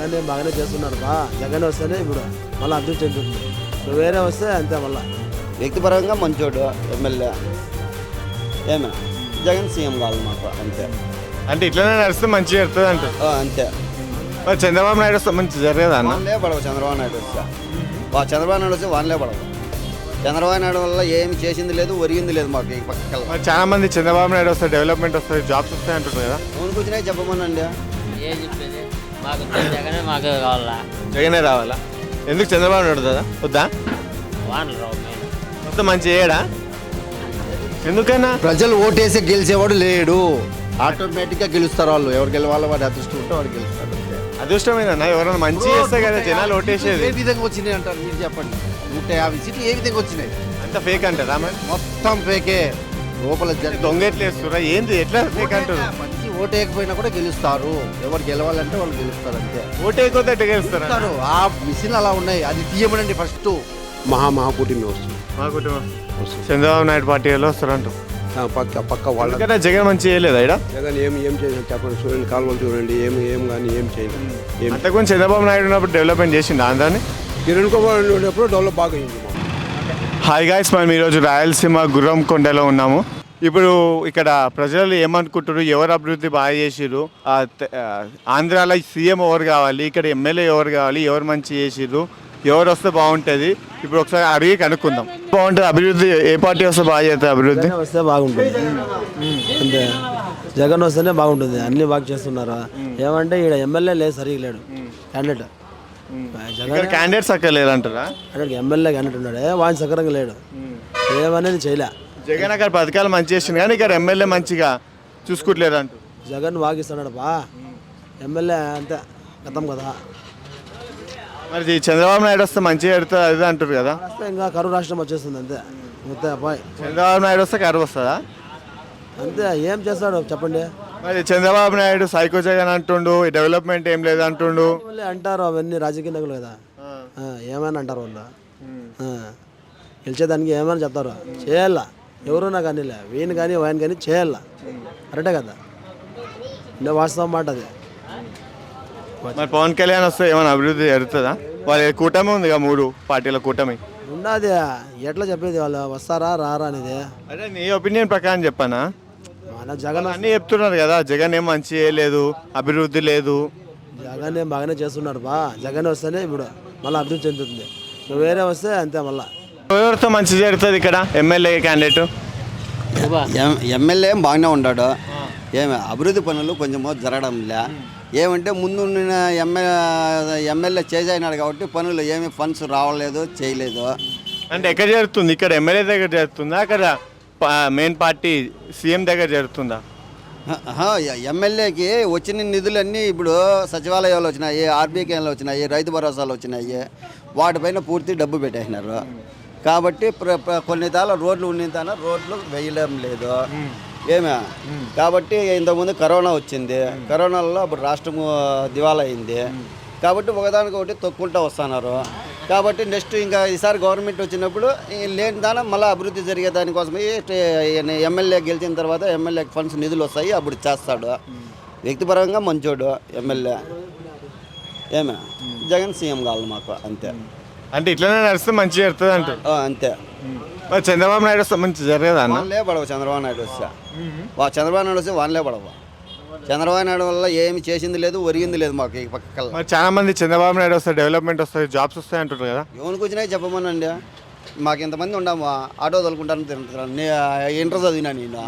బాగానే చేస్తున్నారు బా. జగన్ వస్తేనే ఇప్పుడు మళ్ళీ అభివృద్ధి చెందుతుంది. ఇప్పుడు వేరే వస్తే అంతే మళ్ళీ. వ్యక్తిపరంగా మంచోడు ఎమ్మెల్యే. ఏమే జగన్ సీఎం కావాలి మాకు అంతే. అంటే ఇట్లనే నడిస్తే మంచిగా జరుగుతుంది అంటారు. అంతే. మరి చంద్రబాబు నాయుడు వస్తే మంచి జరగదా అన్న? వాన్లే పడవు చంద్రబాబు నాయుడు వస్తే. చంద్రబాబు నాయుడు వస్తే వాన్లే పడవు. చంద్రబాబు నాయుడు వల్ల ఏమి చేసింది లేదు, ఒరిగింది లేదు మాకు ఈ పక్కల. మరి చాలా మంది చంద్రబాబు నాయుడు వస్తే డెవలప్మెంట్ వస్తుంది, జాబ్స్ వస్తాయి అంటారు కదా. అవును కూర్చున్నాయి చెప్పమనండి. ఏం చెప్పేది మాకు జగనే మాకు కావాలా. జగనే రావాలా? ఎందుకు చంద్రబాబు నాయుడు వద్దా? వానలు రావు మెయిన్. మొత్తం మంచి చేయడా? ఎందుకన్నా? ప్రజలు ఓటేసి గెలిచేవాడు లేడు. ఆటోమేటిక్గా గెలుస్తారు వాళ్ళు. ఎవరు గెలవాలో వాడు అదృష్టం ఉంటే వాడు గెలుస్తాడు. అదృష్టమేదన్నా, ఎవరైనా మంచి చేస్తే కదా జనాలు ఓటేసేది. ఏ విధంగా వచ్చినాయి అంటారు మీరు చెప్పండి. 150 సీట్లు ఏ విధంగా వచ్చినాయి? అంత ఫేక్ అంటారా? మరి మొత్తం ఫేకే. లోపల దొంగెట్లేస్తురా ఏంది? ఎట్లా ఫేక్ అంటారు? మంచి ఓటు వేయకపోయినా కూడా గెలుస్తారు. ఎవరు గెలవాలంటే వాళ్ళు గెలుస్తారు అంతే. ఓటేయకపోతే ఎట్లా గెలుస్తారు? ఆ మిషన్ అలా ఉన్నాయి. అది తీయమనండి ఫస్ట్. మహా కూటమి వస్తుంది. మా కుటుంబం చంద్రబాబు నాయుడు పార్టీలో వస్తారంటారు. పక్క వాళ్ళ ఎందుకంటే జగన్ మంచి చేయలేదా ఇక్కడ? జగన్ ఏం చేసిన చెప్పండి. చూడండి, కాలువలు చూడండి, ఏం కానీ ఏం చేయలేదు. అంతకుముందు చంద్రబాబు నాయుడు ఉన్నప్పుడు డెవలప్మెంట్ చేసిండు ఆంధ్రాని. కిరణ్ కుమార్ ఉండేప్పుడు డెవలప్ బాగా అయింది. హాయ్ గాయ్స్, మనం ఈరోజు రాయలసీమ గుర్రంకొండలో ఉన్నాము. ఇప్పుడు ఇక్కడ ప్రజలు ఏమనుకుంటారు, ఎవరు అభివృద్ధి బాగా చేసిర్రు, ఆంధ్రాలో సీఎం ఎవరు కావాలి, ఇక్కడ ఎమ్మెల్యే ఎవరు కావాలి, ఎవరు మంచి చేసిర్రు, ఎవరు వస్తే బాగుంటుంది, ఇప్పుడు ఒకసారి అడిగి కనుక్కుందాం. బాగుంటుంది అభివృద్ధి, ఏ పార్టీ వస్తే బాగా చేస్తుంది అభివృద్ధి? వస్తే బాగుంటుంది అంటే జగన్ వస్తేనే బాగుంటుంది. అన్ని బాగా చేస్తున్నారు. ఏమంటే ఇక్కడ ఎమ్మెల్యే లేదు, సరిగ్గా లేడు క్యాండిడేట్. జగన్ క్యాండిడేట్స్ అక్కడ లేదంటారా? అక్కడికి ఎమ్మెల్యే క్యాండిడేట్ ఉన్నాడు, వాయిన్ సకరంగా లేడు, ఏమనేది చేయలే. జగన్ అక్కడ పథకాలు మంచి చేసింది కానీ ఇక్కడ ఎమ్మెల్యే మంచిగా చూసుకుంటలేదు అంటూ. జగన్ వాగిస్తున్నాడు బా. ఎమ్మెల్యే అంతే గతం కదా. మరి చంద్రబాబు నాయుడు వస్తే మంచిగా పెడుతుంది అది అంటారు కదా. వస్తే ఇంకా కరువు రాష్ట్రం వచ్చేస్తుంది అంతే. మొత్తం అబ్బాయి చంద్రబాబు నాయుడు వస్తే కరువు వస్తుందా? అంతే. ఏం చేస్తాడు చెప్పండి. మరి చంద్రబాబు నాయుడు సైకో జగన్ అంటుండు, డెవలప్మెంట్ ఏం లేదు అంటుండు. వాళ్ళు అంటారు, అవన్నీ రాజకీయ నాయకులు కదా, ఏమైనా అంటారు వాళ్ళు. గెలిచేదానికి ఏమైనా చెప్తారు. చేయాలా ఎవరున్నా కానీ, వీని కానీ వాయిన్ కానీ చేయాలా. కరెక్టే కదా, అంటే వాస్తవం మాట అది. మరి పవన్ కళ్యాణ్ వస్తే ఏమైనా అభివృద్ధి జరుగుతుందా? వాళ్ళ కూటమి ఉంది కదా, 3 పార్టీల కూటమి ఉన్నది. ఎట్లా చెప్పేది, వాళ్ళు వస్తారా రారా అనేది. అదే నీ ఒపీనియన్ ప్రకారం చెప్పానా? మన జగన్ అన్నీ చెప్తున్నారు కదా, జగన్ ఏం మంచి చేయలేదు, అభివృద్ధి లేదు. జగన్ ఏం బాగానే చేస్తున్నాడు బా. జగన్ వస్తేనే ఇప్పుడు మళ్ళీ అభివృద్ధి చెందుతుంది. ఇప్పుడు వేరే వస్తే అంతే మళ్ళీ. ఎవరితో మంచి జరుగుతుంది ఇక్కడ ఎమ్మెల్యే క్యాండిడేట్? ఎమ్మెల్యే బాగానే ఉన్నాడు. ఏమి అభివృద్ధి పనులు కొంచెము జరగడం లే. ఏమంటే ముందు ఎమ్మెల్యే చేసినాడు కాబట్టి పనులు ఏమి ఫండ్స్ రావలేదు, చేయలేదు. అంటే ఎక్కడ జరుగుతుంది? ఇక్కడ ఎమ్మెల్యే దగ్గర జరుగుతుందా, అక్కడ మెయిన్ పార్టీ సీఎం దగ్గర జరుగుతుందా? ఎమ్మెల్యేకి వచ్చిన నిధులన్నీ ఇప్పుడు సచివాలయాలు వచ్చినాయి, ఆర్బీకేలు వచ్చినాయి, రైతు భరోసాలు వచ్చినాయి. వాటిపైన పూర్తి డబ్బు పెట్టేసినారు కాబట్టి కొన్ని తాల రోడ్లు ఉన్నంత రోడ్లు వేయడం లేదు. ఏమే కాబట్టి ఇంతకుముందు కరోనా వచ్చింది. కరోనాలో అప్పుడు రాష్ట్రము దివాలా అయింది కాబట్టి ఒకదానికొకటి తొక్కుంటూ వస్తున్నారు. కాబట్టి నెక్స్ట్ ఇంకా ఈసారి గవర్నమెంట్ వచ్చినప్పుడు లేని దాని మళ్ళీ అభివృద్ధి జరిగే దానికోసమే ఎమ్మెల్యే గెలిచిన తర్వాత ఎమ్మెల్యేకి ఫండ్స్ నిధులు వస్తాయి, అప్పుడు చేస్తాడు. వ్యక్తిపరంగా మంచోడు ఎమ్మెల్యే. ఏమే జగన్ సీఎం కావాలి మాకు అంతే. అంటే ఇట్లనే నడిస్తే మంచిగా జరుగుతుంది అంటారు. అంతే. మరి చంద్రబాబు నాయుడు వస్తే మంచి జరగదా అన్న? వాన్లే పడవు చంద్రబాబు నాయుడు వస్తే. చంద్రబాబు నాయుడు వస్తే వాన్లే పడవు. చంద్రబాబు నాయుడు వల్ల ఏమి చేసింది లేదు, ఒరిగింది లేదు మాకు ఈ పక్కల. మరి చాలా మంది చంద్రబాబు నాయుడు వస్తే డెవలప్మెంట్ వస్తుంది, జాబ్స్ వస్తాయి అంటారు కదా. ఎవరికి వచ్చినాయి చెప్పమనండి. మాకు ఇంతమంది ఉన్నాము, ఆటో తోలుకుంటాను తిరుగుతున్నాను. ఇంటర్ చదివినా నేను.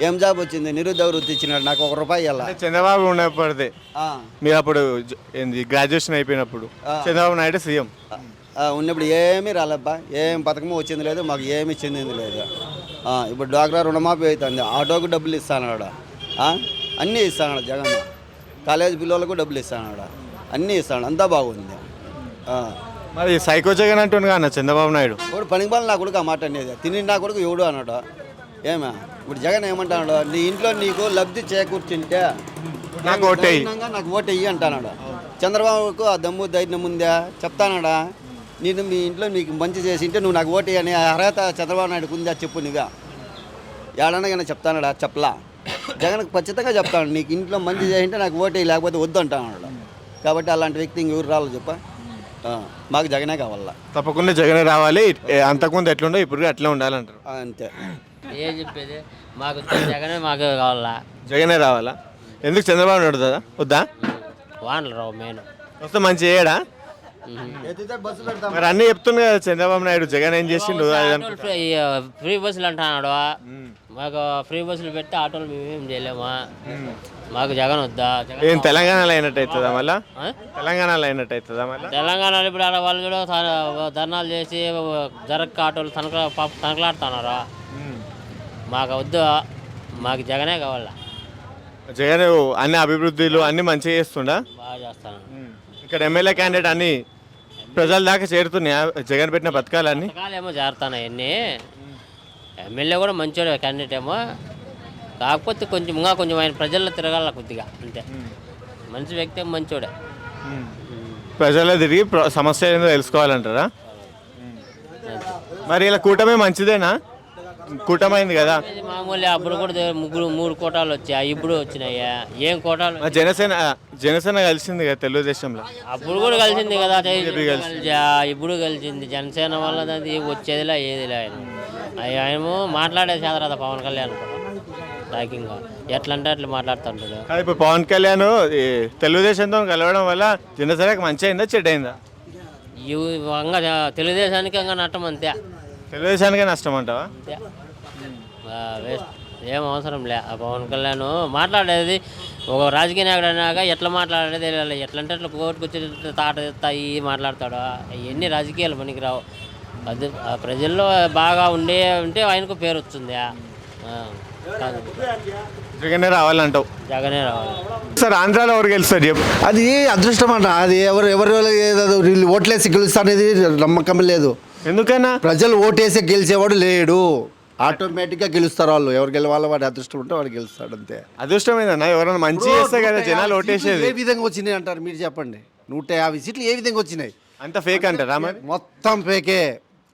ఏం జాబ్ వచ్చింది? నిరుద్యోగ వృత్తి ఇచ్చినాడు నాకు, 1 రూపాయి ఇవ్వాలా. చంద్రబాబు ఉన్నప్పుడే మీరు అప్పుడు ఏంది గ్రాడ్యుయేషన్ అయిపోయినప్పుడు చంద్రబాబు నాయుడు సీఎం ఉన్నప్పుడు ఏమీ రాలేబ్బా. ఏం పథకము వచ్చింది లేదు, మాకు ఏమీ చెందింది లేదు. ఇప్పుడు డ్వాక్రా రుణమాఫీ అవుతుంది, ఆటోకు డబ్బులు ఇస్తాడు, అన్నీ ఇస్తాడు జగన్. కాలేజ్ పిల్లలకు డబ్బులు ఇస్తాడు, అన్నీ ఇస్తాడు, అంతా బాగుంది. మరి సైకో జగన్ అంటుండగా అన్న చంద్రబాబు నాయుడు. ఇప్పుడు పనికిమాలి నా కొడుకు ఆ మాట అనేది, తిని నా కొడుకు ఎవడు అన్నాడు. ఏమే ఇప్పుడు జగన్ ఏమంటాడు, నీ ఇంట్లో నీకు లబ్ధి చేకూర్చుంటే నాకు ఓటేయి, నాకు ఓటేయి అంటాడు. చంద్రబాబుకు ఆ దమ్ము ధైర్యం ఉందా చెప్తానాడా? నేను మీ ఇంట్లో నీకు మంచి చేసి ఉంటే నువ్వు నాకు ఓటేయి అనే అర్హత చంద్రబాబు నాయుడుకు ఉందా చెప్పు. నువ్వే ఏడనగానే చెప్తానాడా? చెప్పలా. జగన్కి ఖచ్చితంగా చెప్తాడు, నీకు ఇంట్లో మంచి చేసింటే నాకు ఓటేయి, లేకపోతే వద్దు అంటాడు. కాబట్టి అలాంటి వ్యక్తి ఇంకెవరు రావాలి చెప్ప మాకు జగనే కావాలా. తప్పకుండా జగనే రావాలి. అంతకుముందు ఎట్లుండో ఇప్పుడు అట్లే ఉండాలంటారు. అంతే. ఏం చెప్పేది, మాకు జగనే మాకు కావాలా. జగనే రావాలా? ఎందుకు చంద్రబాబు నాయుడు వద్దా? వానలు రావు మెయిన్. వస్తే మంచి చేయడా? మరి అన్నీ చెప్తుంది కదా చంద్రబాబు నాయుడు. జగన్ ఏం చేసిండు? ఫ్రీ బస్సులు అంటున్నాడు. మాకు ఫ్రీ బస్సులు పెడితే ఆటోలు మేమేం చేయలేమా? మాకు జగన్ వద్దా? ఏం తెలంగాణలో అయినట్టు అవుతుందా మళ్ళా? తెలంగాణలో అయినట్టు అవుతుందా మళ్ళా? తెలంగాణలో ఇప్పుడు ఆడ వాళ్ళు కూడా ధర్నాలు చేసి జరక్క ఆటోలు తనకలాడుతున్నారు. మాకు వద్దు, మాకు జగనే కావాలా. జగన్ అన్ని అభివృద్ధిలు అన్ని మంచిగా చేస్తుండా? బాగా చేస్తాను. ఇక్కడ ఎమ్మెల్యే క్యాండిడేట్ అన్ని ప్రజల దాకా చేరుతున్నాయా? జగన్ పెట్టిన పథకాలన్నీ పథకాలేమో చేరుతున్నాయి అన్నీ. ఎమ్మెల్యే కూడా మంచోడే క్యాండిడేట్ ఏమో, కాకపోతే కొంచెం ఆయన ప్రజల్లో తిరగాల కొద్దిగా అంతే. మంచి వ్యక్తి మంచోడే. ప్రజల్లో తిరిగి సమస్య ఏందో తెలుసుకోవాలంటారా? మరి ఇలా కూటమి మంచిదేనా? కూటమైంది కదా మామూలు. అప్పుడు కూడా 3 కోటాలు వచ్చాయి, ఇప్పుడు వచ్చినాయా? ఏం కోటాలు? జనసేన కలిసింది కదా తెలుగుదేశంలో. అప్పుడు కూడా కలిసింది కదా, ఇప్పుడు కలిసింది. జనసేన వల్ల అది వచ్చేదిలా ఏదిలా. ఆయన మాట్లాడేది చదరాదా పవన్ కళ్యాణ్ టాకింగ్ ఎట్లా అంటే అట్లా మాట్లాడుతుంటాడు. ఇప్పుడు పవన్ కళ్యాణ్ తెలుగుదేశంతో కలవడం వల్ల జనసేనకి మంచి అయిందా చెడ్డ అయిందా? తెలుగుదేశానికి ఇంకా నష్టం అంతే. తెలుగుదేశానికే నష్టం అంటావా? అంతే, వేస్ట్. ఏం అవసరం లే. ఆ పవన్ కళ్యాణ్ మాట్లాడేది ఒక రాజకీయ నాయకుడు అయినాక ఎట్లా మాట్లాడేది ఎట్లా అంటే అట్లా కోర్టుకు వచ్చి తాట ఎత్తాయి మాట్లాడతాడు. అవన్నీ రాజకీయాలు పనికిరావు. అది ప్రజల్లో బాగా ఉంటే ఆయనకు పేరు వస్తుంది. జగనే రావాలంటావు? జగనే రావాలి. సార్ ఆంధ్రాలో ఎవరు గెలుస్తారు చెప్పు? అది అదృష్టం అన్న. అది ఎవరు వీళ్ళు ఓట్లేసి గెలుస్తానేది నమ్మకం లేదు. ఎందుకన్నా? ప్రజలు ఓటేసి గెలిచేవాడు లేడు. ఆటోమేటిక్గా గెలుస్తారు వాళ్ళు. ఎవరు గెలవాలో వాడు అదృష్టం ఉంటే వాడు గెలుస్తాడు అంతే. అదృష్టమేనా? ఎవరైనా మంచి చేస్తే కదా జనాలు ఓటేసేది. ఏ విధంగా వచ్చినాయి అంటారు మీరు చెప్పండి? 150 సీట్లు ఏ విధంగా వచ్చినాయి? అంత ఫేక్ అంటారా? మరి మొత్తం ఫేకే.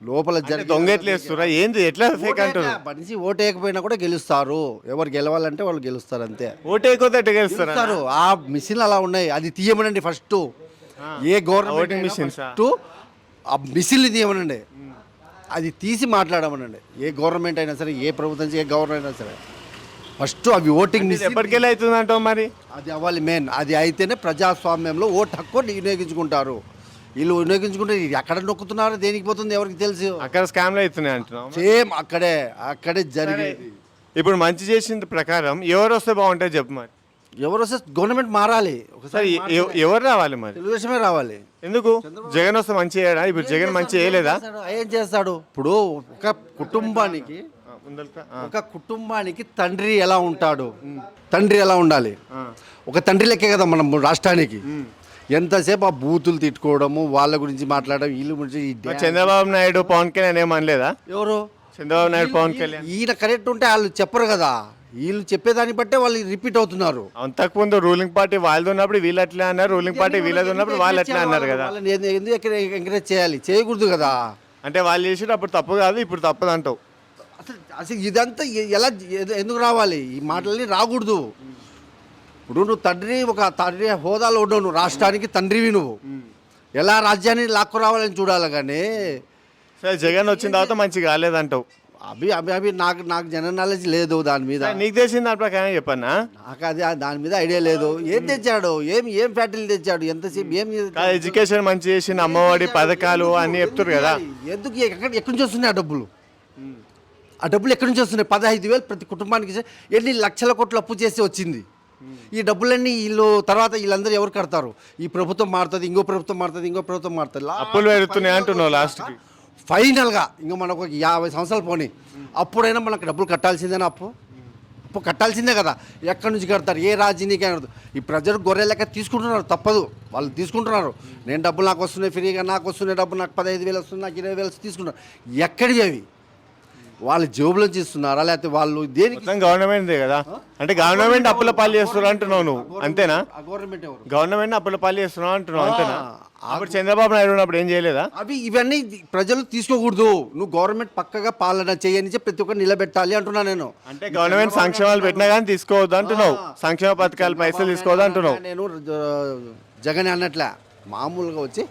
లోపల దొంగెట్లు వేస్తురా ఏంది? ఎట్లా ఫేక్ అంటారు? మనిషి ఓటేయకపోయినా కూడా గెలుస్తారు. ఎవరు గెలవాలంటే వాళ్ళు గెలుస్తారు అంతే. ఓటేయకపోతే ఎట్లా గెలుస్తారు? ఆ మిషన్లు అలా ఉన్నాయి. అది తీయమనండి ఫస్ట్. ఏ గవర్నమెంట్ మిషన్స్ ఆ మిషన్లు తీయమనండి, అది తీసి మాట్లాడమనండి. ఏ గవర్నమెంట్ అయినా సరే, ఏ ప్రభుత్వం ఏ గవర్నమెంట్ అయినా సరే ఫస్ట్ అవి ఓటింగ్ మిషన్ ఎప్పటికెళ్ళి అవుతుంది అంటావు? మరి అది అవ్వాలి మెయిన్. అది అయితేనే ప్రజాస్వామ్యంలో ఓటు హక్కు వినియోగించుకుంటారు. వీళ్ళు వినియోగించుకుంటే ఎక్కడ నొక్కుతున్నారు, దేనికి పోతుంది ఎవరికి తెలుసు. అక్కడ స్కామ్లు అవుతున్నాయి అంటున్నావు? సేమ్ అక్కడే జరిగేది. ఇప్పుడు మంచి చేసిన ప్రకారం ఎవరు వస్తే బాగుంటుంది చెప్పు. మరి ఎవరు వస్తే గవర్నమెంట్ మారాలి. ఒకసారి ఎవరు రావాలి? మరి తెలుగుదేశమే రావాలి. ఎందుకు? జగన్ వస్తే మంచి చేయడా? ఇప్పుడు జగన్ మంచి చేయలేదా? ఏం చేస్తాడు? ఇప్పుడు ఒక కుటుంబానికి తండ్రి ఎలా ఉంటాడు, తండ్రి ఎలా ఉండాలి? ఒక తండ్రి లెక్కే కదా మనం రాష్ట్రానికి. ఎంతసేపు ఆ బూతులు తిట్టుకోవడము, వాళ్ళ గురించి మాట్లాడడం, వీళ్ళు గురించి. చంద్రబాబు నాయుడు పవన్ కళ్యాణ్ ఏమనలేదా? ఎవరు? చంద్రబాబు నాయుడు పవన్ కళ్యాణ్. ఈయన కరెక్ట్ ఉంటే వాళ్ళు చెప్పరు కదా. వీళ్ళు చెప్పేదాన్ని బట్టే వాళ్ళు రిపీట్ అవుతున్నారు. అంతకుముందు రూలింగ్ పార్టీ వాళ్ళది ఉన్నప్పుడు వీళ్ళు అట్లా అన్నారు, రూలింగ్ పార్టీ వీళ్ళది ఉన్నప్పుడు వాళ్ళు అట్లా అన్నారు కదా. ఎందుకు ఎంకరేజ్ చేయాలి? చేయకూడదు కదా. అంటే వాళ్ళు చేసేది అప్పుడు తప్పు కాదు, ఇప్పుడు తప్పదు అంటావు? అసలు ఇదంతా ఎలా ఎందుకు రావాలి? ఈ మాటలని రాకూడదు. ఇప్పుడు నువ్వు ఒక తండ్రి హోదాలో ఉండవు. నువ్వు రాష్ట్రానికి తండ్రివి. నువ్వు ఎలా రాజ్యాన్ని లాక్కు రావాలని చూడాలి. కానీ సరే జగన్ వచ్చిన తర్వాత మంచిగా కాలేదంటావు? అవి నాకు జనరల్ నాలెడ్జ్ లేదు దాని మీద. నీకు తెలిసిన దాని ప్రకారం చెప్పన్నా? నాకు అది దాని మీద ఐడియా లేదు. ఏం తెచ్చాడు, ఏం ఫ్యాక్టరీలు తెచ్చాడు, ఎంతసేపు ఏం ఎడ్యుకేషన్ మంచి చేసిన, అమ్మఒడి పథకాలు అన్ని చెప్తారు కదా. ఎందుకు ఎక్కడి నుంచి వస్తున్నాయి ఆ డబ్బులు? ఆ డబ్బులు ఎక్కడి నుంచి వస్తున్నాయి? 15,000 ప్రతి కుటుంబానికి. ఎన్ని లక్షల కోట్లు అప్పు చేసి వచ్చింది. ఈ డబ్బులన్నీ తర్వాత వీళ్ళందరూ ఎవరు కడతారు? ఈ ప్రభుత్వం మారుతుంది, ఇంకో ప్రభుత్వం మారుతుంది. అప్పులు పెరుగుతున్నాయి అంటున్నావు లాస్ట్కి. ఫైనల్గా ఇంకా మనకు 50 సంవత్సరాలు పోనీ, అప్పుడైనా మనకు డబ్బులు కట్టాల్సిందేనా? అప్పు కట్టాల్సిందే కదా. ఎక్కడి నుంచి కడతారు? ఏ రాజకీయానికి? ఈ ప్రజలు గొర్రె లెక్క తీసుకుంటున్నారు, తప్పదు. వాళ్ళు తీసుకుంటున్నారు. నేను డబ్బులు నాకు వస్తున్నాయి ఫ్రీగా, నాకు వస్తున్నాయి డబ్బులు, నాకు 15,000 వస్తుంది, నాకు 20,000 తీసుకుంటున్నారు. ఎక్కడివి అవి? వాళ్ళు జేబులోంచి ఇస్తున్నారా లేకపోతే వాళ్ళు దేనికి? గవర్నమెంట్ కదా. అంటే గవర్నమెంట్ అప్పుల పాలు చేస్తున్నారు అంటున్నావు నువ్వు, అంతేనా? గవర్నమెంట్ అప్పుల పాలు చేస్తున్నావు అంటున్నావు, అంతేనా? అప్పుడు చంద్రబాబు నాయుడు ఉన్నప్పుడు ఏం చేయలేదా? ఇవన్నీ ప్రజలు తీసుకోకూడదు. నువ్వు గవర్నమెంట్ పక్కగా పాలన చేయని ప్రతి ఒక్కరు నిలబెట్టాలి అంటున్నా నేను. అంటే గవర్నమెంట్ సంక్షేమాలు పెట్టినా కానీ తీసుకోవద్దు అంటున్నావు, సంక్షేమ పథకాలు పైసలు తీసుకోవద్దు అంటున్నావు. నేను జగన్ అన్నట్లే మామూలుగా వచ్చి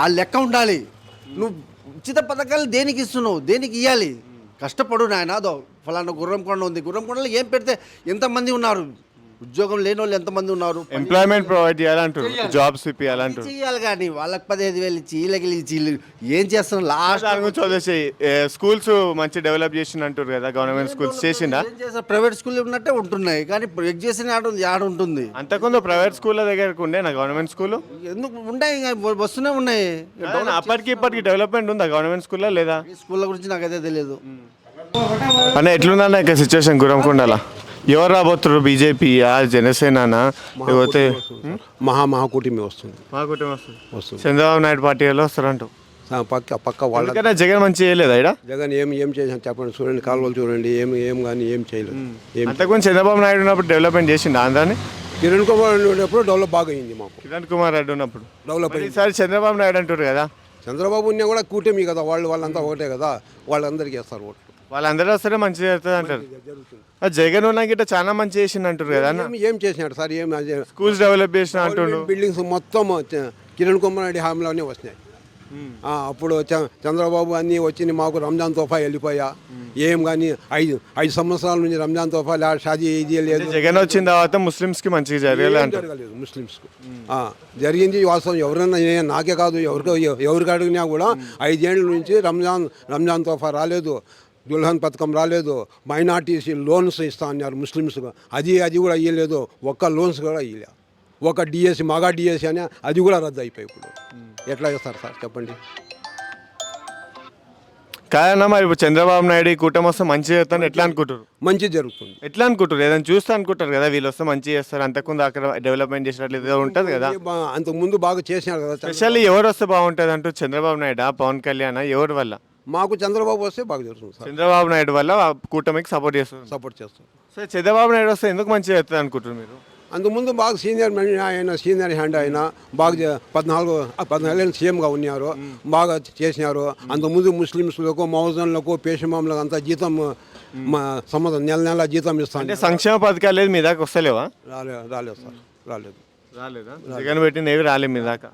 ఆ లెక్క ఉండాలి. నువ్వు ఉచిత పథకాలు దేనికి ఇస్తున్నావు, దేనికి ఇవ్వాలి? కష్టపడు నాయన. అదో ఫలానా గుర్రంకొండ ఉంది, గుర్రంకొండలో ఏం పెడితే ఎంతమంది ఉన్నారు, ఉద్యోగం లేని వాళ్ళు ఎంతమంది ఉన్నారు. ఎంప్లాయ్మెంట్ ప్రొవైడ్ చేయాలంటారు, జాబ్స్ ఇప్పియాలంటారు. చేయాలి కానీ వాళ్ళకి 15,000 ఇచ్చి వీళ్ళకి ఇచ్చి ఏం చేస్తున్నారు లాస్ట్. దాని గురించి వదిలేసి స్కూల్స్ మంచి డెవలప్ చేసిన అంటారు కదా, గవర్నమెంట్ స్కూల్స్ చేసిందా? ఏం చేస్తారు, ప్రైవేట్ స్కూల్ ఉన్నట్టే ఉంటున్నాయి కానీ ఎగ్ చేసిన ఆడ ఉంటుంది. అంతకుముందు ప్రైవేట్ స్కూళ్ళ దగ్గరకు ఉండే నా గవర్నమెంట్ స్కూల్ ఎందుకు ఉన్నాయి, ఇంకా వస్తూనే ఉన్నాయి. అప్పటికి ఇప్పటికి డెవలప్మెంట్ ఉందా గవర్నమెంట్ స్కూల్లో లేదా? స్కూళ్ళ గురించి నాకైతే తెలియదు. అన్న ఎట్లుందన్న ఇక సిచ్యువేషన్ గురంకొండలా? ఎవరు రాబోతున్నారు, బీజేపీయా, జనసేననా, లేకపోతే మహాకూటమి వస్తుంది. మా కుటుంబం వస్తుంది. వస్తుంది. చంద్రబాబు నాయుడు పార్టీ వాళ్ళు వస్తారంటూ. పక్క వాళ్ళ ఎందుకంటే జగన్ మంచి చేయలేదా ఇక్కడ? జగన్ ఏం చేశాను చెప్పండి, చూడండి కాలువలు చూడండి, ఏం కానీ ఏం చేయలేదు. అంతకుముందు చంద్రబాబు నాయుడు ఉన్నప్పుడు డెవలప్మెంట్ చేసిండు ఆంధ్రాని. కిరణ్ కుమార్ ఉన్నప్పుడు డెవలప్ బాగా అయింది మాకు. కిరణ్ కుమార్ రెడ్డి ఉన్నప్పుడు డెవలప్ మరి అయింది. ఈసారి చంద్రబాబు నాయుడు అంటారు కదా. చంద్రబాబు ఉన్నా కూడా కూటమి కదా, వాళ్ళంతా ఒకటే కదా, వాళ్ళందరికీ వేస్తారు ఓట్లు. వాళ్ళందరూ వస్తే మంచిగా జరుగుతుంది అంటారు. జగన్ ఉన్నాక ఇట్లా చాలా మంచి చేసిండు అంటారు కదా అన్న. ఏం చేసినాడు సార్? స్కూల్స్ డెవలప్ చేసిన అంటుండు. బిల్డింగ్స్ మొత్తం కిరణ్ కుమార్ రెడ్డి హామీలోనే వస్తున్నాయి. అప్పుడు చంద్రబాబు అన్నీ వచ్చి మాకు రంజాన్ తోఫా వెళ్ళిపోయా, ఏం కానీ 5 సంవత్సరాల నుంచి రంజాన్ తోఫా షాదీ ఇది లేదు. జగన్ వచ్చిన తర్వాత ముస్లింస్ కి మంచిగా జరగలేదు. జరగలేదు ముస్లింస్కు. జరిగింది వాస్తవం. ఎవరైనా నాకే కాదు, ఎవరికి అడిగినా కూడా 5 ఏళ్ళ నుంచి రంజాన్ తోఫా రాలేదు, దుల్హన్ పథకం రాలేదు, మైనార్టీసీ లోన్స్ ఇస్తా అన్నారు ముస్లిమ్స్గా, అది కూడా ఇవ్వలేదు. ఒక్క లోన్స్ కూడా ఇవ్వలేదు. ఒక డిఎస్సి మగా డిఎస్సి అని అది కూడా రద్దు అయిపోయి. ఇప్పుడు ఎట్లా చేస్తారు సార్ చెప్పండి? కాదన్నా మరి ఇప్పుడు చంద్రబాబు నాయుడు ఈ కూటమి వస్తే మంచి చేస్తాను ఎట్లా అనుకుంటారు? మంచి జరుగుతుంది. ఎట్లా అనుకుంటారు? ఏదైనా చూస్తే అనుకుంటారు కదా వీళ్ళు వస్తే మంచి చేస్తారు, అంతకుముందు అక్కడ డెవలప్మెంట్ చేసినట్లు ఏదో ఉంటుంది కదా. అంతకుముందు బాగా చేసినారు కదా. స్పెషల్లీ ఎవరు వస్తే బాగుంటుంది అంటూ చంద్రబాబు నాయుడు, పవన్ కళ్యాణ్, ఎవరి వల్ల? మాకు చంద్రబాబు వస్తే బాగా జరుగుతుంది సార్. చంద్రబాబు నాయుడు వల్ల కూటమికి సపోర్ట్ చేస్తారు. సపోర్ట్ చేస్తాం. సో చంద్రబాబు నాయుడు వస్తే ఎందుకు మంచిగా చేస్తుంది అనుకుంటారు మీరు? అంతకుముందు బాగా సీనియర్ సీనియర్ హ్యాండ్ ఆయన బాగా 14 సీఎంగా ఉన్నారు, బాగా చేసినారు. అంతకుముందు ముస్లిమ్స్లకు, మౌజన్లకు, పేషమాములకు అంతా జీతం సంవత్సరం నెల జీతం ఇస్తాను. అంటే సంక్షేమ పథకాలు లేదు మీ దాకా వస్తలేవా? రాలేదు సార్, రాలేదా? జగన్ పెట్టినవి రాలేదు మీ దాకా?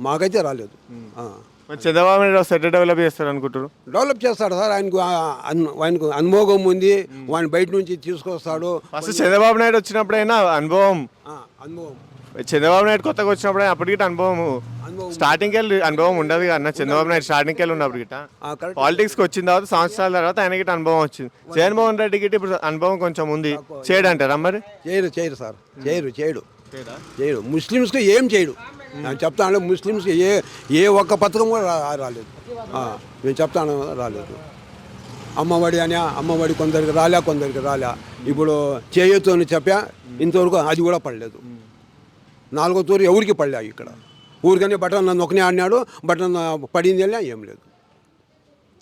మాకైతే రాలేదు. మరి చంద్రబాబు నాయుడు వస్తే ఎట్లా డెవలప్ చేస్తారు అనుకుంటారు? డెవలప్ చేస్తాడు సార్. ఆయనకు అనుభవం ఉంది, వాడిని బయట నుంచి తీసుకొస్తాడు. ఫస్ట్ చంద్రబాబు నాయుడు వచ్చినప్పుడైనా అనుభవం, చంద్రబాబు నాయుడు కొత్తగా వచ్చినప్పుడు అప్పటికి అనుభవం స్టార్టింగ్కి వెళ్ళి అనుభవం ఉండదు అన్న. చంద్రబాబు నాయుడు స్టార్టింగ్కి వెళ్ళి ఉన్నప్పుడు గిట్ట పాలిటిక్స్కి వచ్చిన తర్వాత సంవత్సరాల తర్వాత ఆయన గిట్ట అనుభవం వచ్చింది. జగన్మోహన్ రెడ్డి గిట్ట ఇప్పుడు అనుభవం కొంచెం ఉంది, చేయడంటారా మరి? చేయరు సార్, చేయడు. ముస్లిమ్స్కి ఏం చేయడు. నేను చెప్తాను, ముస్లిమ్స్కి ఏ ఒక్క పథకం కూడా రాలేదు. నేను చెప్తాను రాలేదు. అమ్మఒడి కొందరికి రాలే. ఇప్పుడు చేయొద్దు అని చెప్పా, ఇంతవరకు అది కూడా పడలేదు. 4వ తూరు ఎవరికి పడలే ఇక్కడ. ఊరికనే బటన్ నన్ను ఒకనే ఆడినాడు, బటన్ పడింది ఏం లేదు.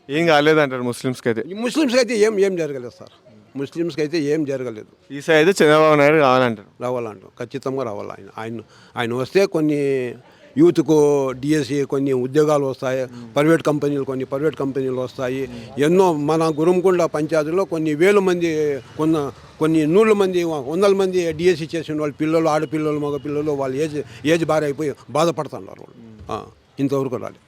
ఏం కాలేదంటారు ముస్లిమ్స్కి అయితే? ముస్లిమ్స్కి అయితే ఏం జరగలేదు సార్. ముస్లిమ్స్కి అయితే ఏం జరగలేదు. ఈసారి అయితే చంద్రబాబు నాయుడు రావాలంటారు. ఖచ్చితంగా రావాలి. ఆయన వస్తే కొన్ని యూత్కు డిఎస్సి కొన్ని ఉద్యోగాలు వస్తాయి, ప్రైవేట్ కంపెనీలు వస్తాయి. ఎన్నో మన గురంకొండ పంచాయతీలో కొన్ని వేల మంది, కొన్ని 100 మంది, 100 మంది డిఎస్సి చేసిన వాళ్ళు, పిల్లలు, ఆడపిల్లలు, మగ పిల్లలు, వాళ్ళు ఏజ్ బార్ అయిపోయి బాధపడుతున్నారు. ఇంతవరకు రాలేదు.